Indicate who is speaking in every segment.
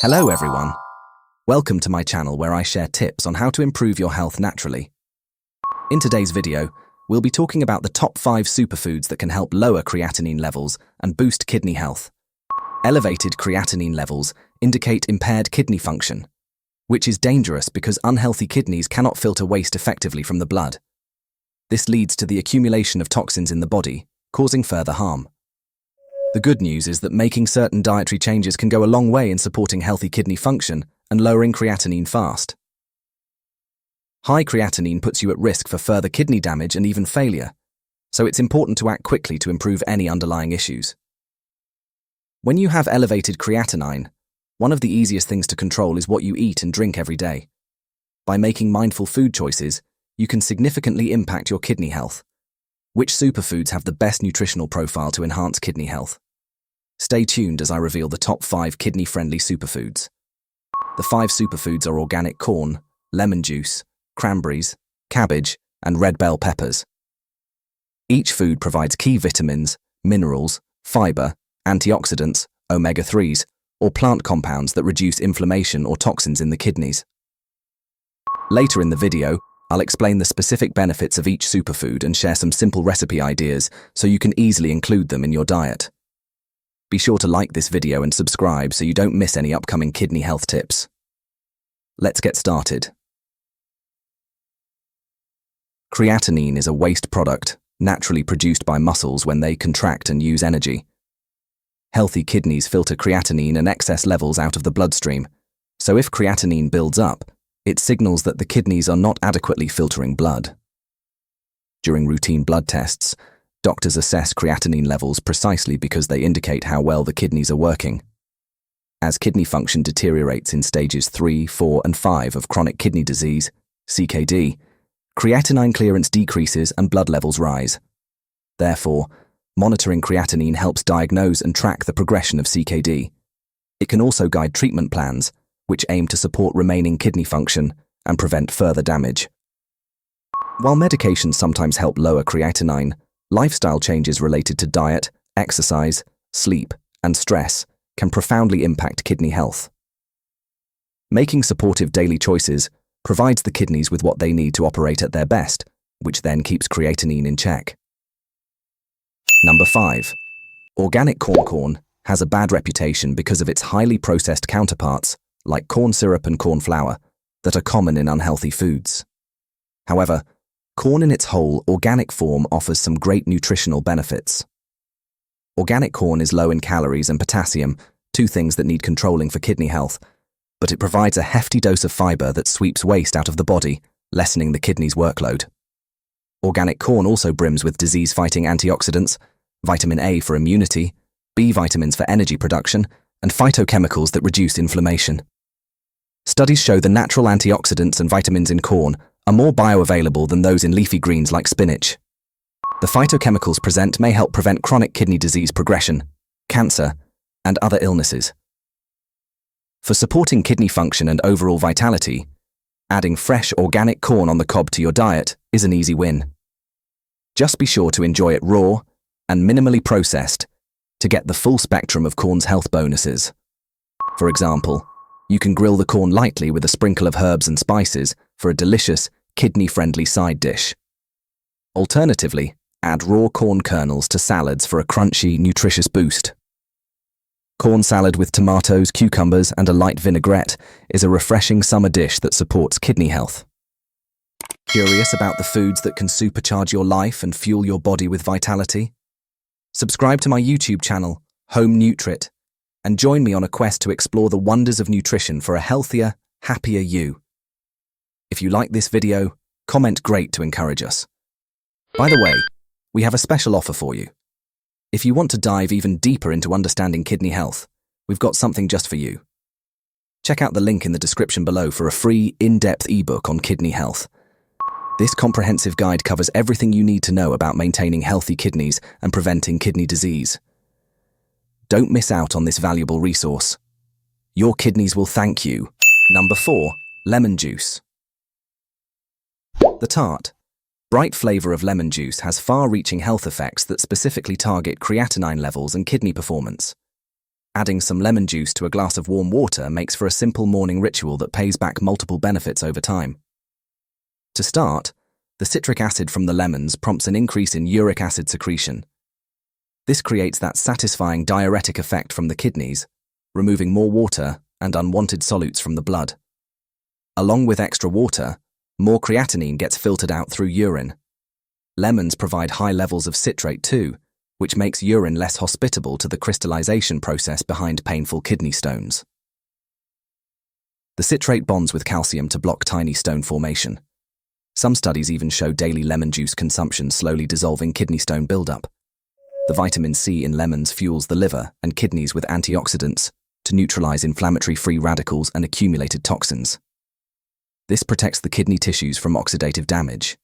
Speaker 1: Hello everyone. Welcome to my channel where I share tips on how to improve your health naturally. In today's video, we'll be talking about the top 5 superfoods that can help lower creatinine levels and boost kidney health. Elevated creatinine levels indicate impaired kidney function, which is dangerous because unhealthy kidneys cannot filter waste effectively from the blood. This leads to the accumulation of toxins in the body, causing further harm. The good news is that making certain dietary changes can go a long way in supporting healthy kidney function and lowering creatinine fast. High creatinine puts you at risk for further kidney damage and even failure, so it's important to act quickly to improve any underlying issues. When you have elevated creatinine, one of the easiest things to control is what you eat and drink every day. By making mindful food choices, you can significantly impact your kidney health. Which superfoods have the best nutritional profile to enhance kidney health? Stay tuned as I reveal the top 5 kidney-friendly superfoods. The 5 superfoods are organic corn, lemon juice, cranberries, cabbage, and red bell peppers. Each food provides key vitamins, minerals, fiber, antioxidants, omega-3s, or plant compounds that reduce inflammation or toxins in the kidneys. Later in the video, I'll explain the specific benefits of each superfood and share some simple recipe ideas so you can easily include them in your diet. Be sure to like this video and subscribe so you don't miss any upcoming kidney health tips. Let's get started. Creatinine is a waste product naturally produced by muscles when they contract and use energy. Healthy kidneys filter creatinine and excess levels out of the bloodstream, so if creatinine builds up, it signals that the kidneys are not adequately filtering blood. During routine blood tests, doctors assess creatinine levels precisely because they indicate how well the kidneys are working. As kidney function deteriorates in stages 3, 4, and 5 of chronic kidney disease, CKD, creatinine clearance decreases and blood levels rise. Therefore, monitoring creatinine helps diagnose and track the progression of CKD. It can also guide treatment plans, which aim to support remaining kidney function and prevent further damage. While medications sometimes help lower creatinine, lifestyle changes related to diet, exercise, sleep, and stress can profoundly impact kidney health. Making supportive daily choices provides the kidneys with what they need to operate at their best, which then keeps creatinine in check. Number 5. Organic corn has a bad reputation because of its highly processed counterparts, like corn syrup and corn flour, that are common in unhealthy foods. However, corn in its whole, organic form offers some great nutritional benefits. Organic corn is low in calories and potassium, 2 things that need controlling for kidney health, but it provides a hefty dose of fiber that sweeps waste out of the body, lessening the kidney's workload. Organic corn also brims with disease-fighting antioxidants, vitamin A for immunity, B vitamins for energy production, and phytochemicals that reduce inflammation. Studies show the natural antioxidants and vitamins in corn are more bioavailable than those in leafy greens like spinach. The phytochemicals present may help prevent chronic kidney disease progression, cancer, and other illnesses. For supporting kidney function and overall vitality, adding fresh organic corn on the cob to your diet is an easy win. Just be sure to enjoy it raw and minimally processed to get the full spectrum of corn's health bonuses. For example, you can grill the corn lightly with a sprinkle of herbs and spices for a delicious, kidney-friendly side dish. Alternatively, add raw corn kernels to salads for a crunchy, nutritious boost. Corn salad with tomatoes, cucumbers, and a light vinaigrette is a refreshing summer dish that supports kidney health. Curious about the foods that can supercharge your life and fuel your body with vitality? Subscribe to my YouTube channel, Home Nutrit, and join me on a quest to explore the wonders of nutrition for a healthier, happier you. If you like this video, comment great to encourage us. By the way, we have a special offer for you. If you want to dive even deeper into understanding kidney health, we've got something just for you. Check out the link in the description below for a free, in-depth ebook on kidney health. This comprehensive guide covers everything you need to know about maintaining healthy kidneys and preventing kidney disease. Don't miss out on this valuable resource. Your kidneys will thank you. Number 4. Lemon juice. The tart, bright flavor of lemon juice has far-reaching health effects that specifically target creatinine levels and kidney performance. Adding some lemon juice to a glass of warm water makes for a simple morning ritual that pays back multiple benefits over time. To start, the citric acid from the lemons prompts an increase in uric acid secretion. This creates that satisfying diuretic effect from the kidneys, removing more water and unwanted solutes from the blood. Along with extra water, more creatinine gets filtered out through urine. Lemons provide high levels of citrate too, which makes urine less hospitable to the crystallization process behind painful kidney stones. The citrate bonds with calcium to block tiny stone formation. Some studies even show daily lemon juice consumption slowly dissolving kidney stone buildup. The vitamin C in lemons fuels the liver and kidneys with antioxidants to neutralize inflammatory free radicals and accumulated toxins. This protects the kidney tissues from oxidative damage.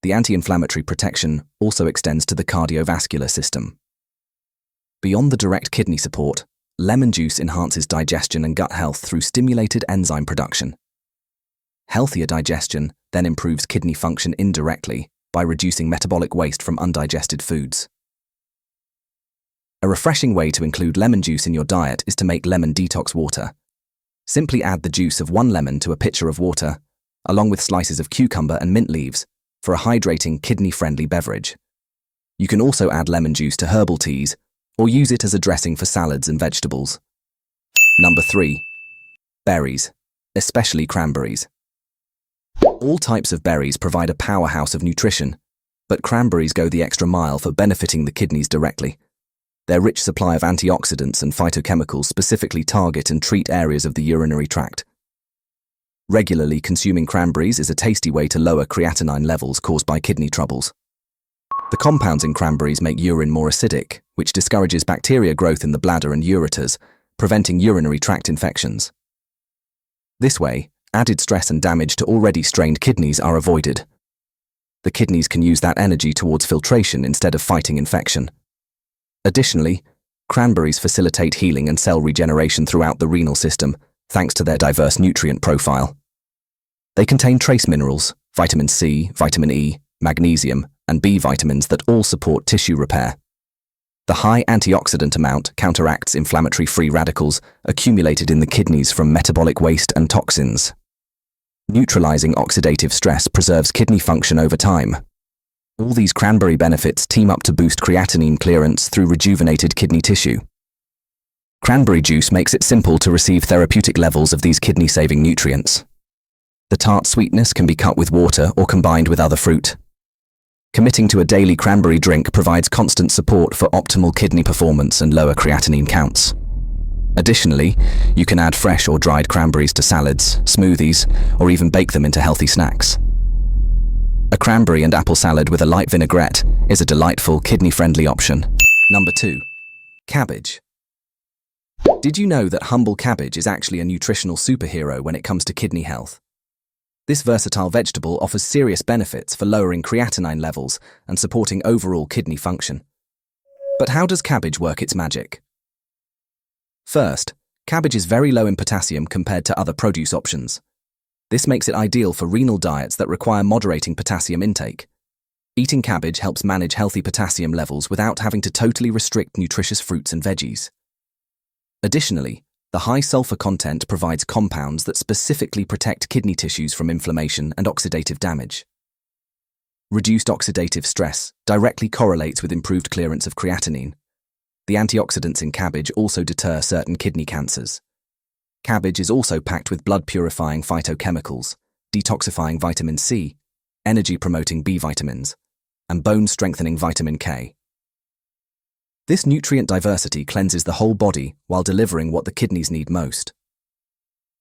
Speaker 1: The anti-inflammatory protection also extends to the cardiovascular system. Beyond the direct kidney support, lemon juice enhances digestion and gut health through stimulated enzyme production. Healthier digestion then improves kidney function indirectly by reducing metabolic waste from undigested foods. A refreshing way to include lemon juice in your diet is to make lemon detox water. Simply add the juice of 1 lemon to a pitcher of water, along with slices of cucumber and mint leaves, for a hydrating, kidney-friendly beverage. You can also add lemon juice to herbal teas or use it as a dressing for salads and vegetables. Number 3. Berries, especially cranberries. All types of berries provide a powerhouse of nutrition, but cranberries go the extra mile for benefiting the kidneys directly. Their rich supply of antioxidants and phytochemicals specifically target and treat areas of the urinary tract. Regularly consuming cranberries is a tasty way to lower creatinine levels caused by kidney troubles. The compounds in cranberries make urine more acidic, which discourages bacteria growth in the bladder and ureters, preventing urinary tract infections. This way, added stress and damage to already strained kidneys are avoided. The kidneys can use that energy towards filtration instead of fighting infection. Additionally, cranberries facilitate healing and cell regeneration throughout the renal system, thanks to their diverse nutrient profile. They contain trace minerals, vitamin C, vitamin E, magnesium, and B vitamins that all support tissue repair. The high antioxidant amount counteracts inflammatory free radicals accumulated in the kidneys from metabolic waste and toxins. Neutralizing oxidative stress preserves kidney function over time. All these cranberry benefits team up to boost creatinine clearance through rejuvenated kidney tissue. Cranberry juice makes it simple to receive therapeutic levels of these kidney-saving nutrients. The tart sweetness can be cut with water or combined with other fruit. Committing to a daily cranberry drink provides constant support for optimal kidney performance and lower creatinine counts. Additionally, you can add fresh or dried cranberries to salads, smoothies, or even bake them into healthy snacks. A cranberry and apple salad with a light vinaigrette is a delightful, kidney-friendly option. Number 2. Cabbage. Did you know that humble cabbage is actually a nutritional superhero when it comes to kidney health? This versatile vegetable offers serious benefits for lowering creatinine levels and supporting overall kidney function. But how does cabbage work its magic? First, cabbage is very low in potassium compared to other produce options. This makes it ideal for renal diets that require moderating potassium intake. Eating cabbage helps manage healthy potassium levels without having to totally restrict nutritious fruits and veggies. Additionally, the high sulfur content provides compounds that specifically protect kidney tissues from inflammation and oxidative damage. Reduced oxidative stress directly correlates with improved clearance of creatinine. The antioxidants in cabbage also deter certain kidney cancers. Cabbage is also packed with blood-purifying phytochemicals, detoxifying vitamin C, energy-promoting B vitamins, and bone-strengthening vitamin K. This nutrient diversity cleanses the whole body while delivering what the kidneys need most.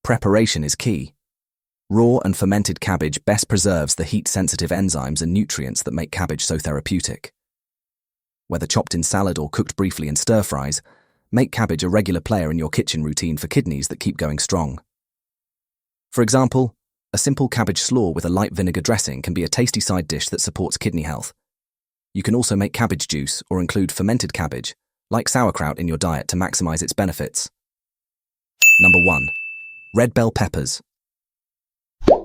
Speaker 1: Preparation is key. Raw and fermented cabbage best preserves the heat-sensitive enzymes and nutrients that make cabbage so therapeutic. Whether chopped in salad or cooked briefly in stir-fries, make cabbage a regular player in your kitchen routine for kidneys that keep going strong. For example, a simple cabbage slaw with a light vinegar dressing can be a tasty side dish that supports kidney health. You can also make cabbage juice or include fermented cabbage, like sauerkraut, in your diet to maximize its benefits. Number 1. Red bell peppers.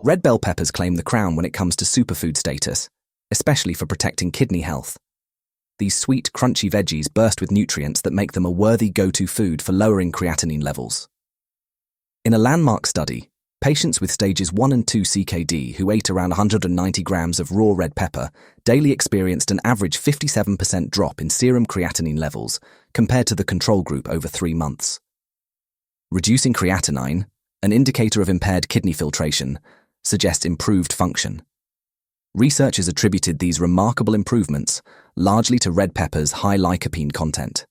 Speaker 1: Red bell peppers claim the crown when it comes to superfood status, especially for protecting kidney health. These sweet, crunchy veggies burst with nutrients that make them a worthy go-to food for lowering creatinine levels. In a landmark study, patients with stages 1 and 2 CKD who ate around 190 grams of raw red pepper daily experienced an average 57% drop in serum creatinine levels compared to the control group over 3 months. Reducing creatinine, an indicator of impaired kidney filtration, suggests improved function. Researchers attributed these remarkable improvements largely to red pepper's high lycopene content.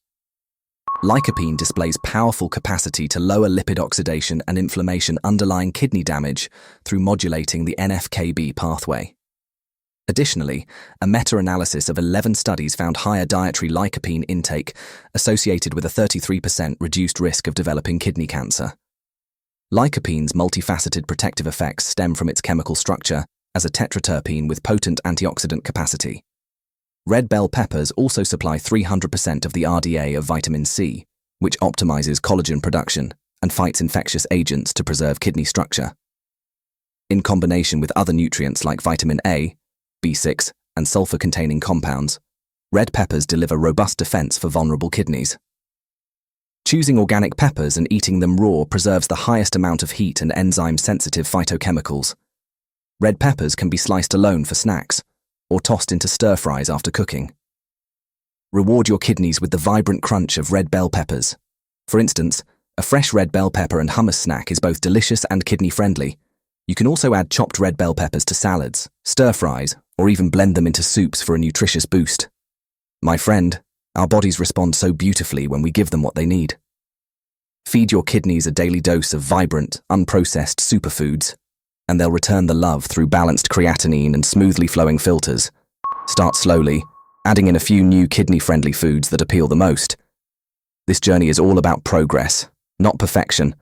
Speaker 1: Lycopene displays powerful capacity to lower lipid oxidation and inflammation underlying kidney damage through modulating the NF-κB pathway. Additionally, a meta-analysis of 11 studies found higher dietary lycopene intake associated with a 33% reduced risk of developing kidney cancer. Lycopene's multifaceted protective effects stem from its chemical structure as a tetraterpene with potent antioxidant capacity. Red bell peppers also supply 300% of the RDA of vitamin C, which optimizes collagen production and fights infectious agents to preserve kidney structure. In combination with other nutrients like vitamin A, B6, and sulfur-containing compounds, red peppers deliver robust defense for vulnerable kidneys. Choosing organic peppers and eating them raw preserves the highest amount of heat and enzyme-sensitive phytochemicals. Red peppers can be sliced alone for snacks, or tossed into stir-fries after cooking. Reward your kidneys with the vibrant crunch of red bell peppers. For instance, a fresh red bell pepper and hummus snack is both delicious and kidney-friendly. You can also add chopped red bell peppers to salads, stir-fries, or even blend them into soups for a nutritious boost. My friend, our bodies respond so beautifully when we give them what they need. Feed your kidneys a daily dose of vibrant, unprocessed superfoods, and they'll return the love through balanced creatinine and smoothly flowing filters. Start slowly, adding in a few new kidney-friendly foods that appeal the most. This journey is all about progress, not perfection.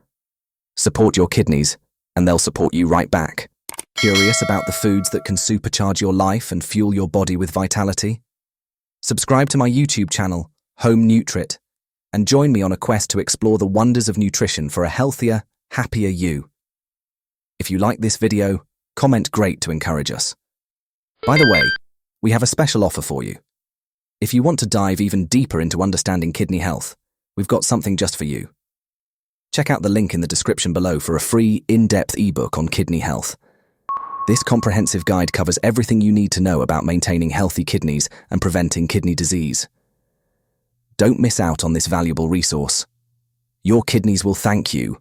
Speaker 1: Support your kidneys, and they'll support you right back. Curious about the foods that can supercharge your life and fuel your body with vitality? Subscribe to my YouTube channel, Home Nutrit, and join me on a quest to explore the wonders of nutrition for a healthier, happier you. If you like this video, comment great to encourage us. By the way, we have a special offer for you. If you want to dive even deeper into understanding kidney health, we've got something just for you. Check out the link in the description below for a free, in-depth ebook on kidney health. This comprehensive guide covers everything you need to know about maintaining healthy kidneys and preventing kidney disease. Don't miss out on this valuable resource. Your kidneys will thank you.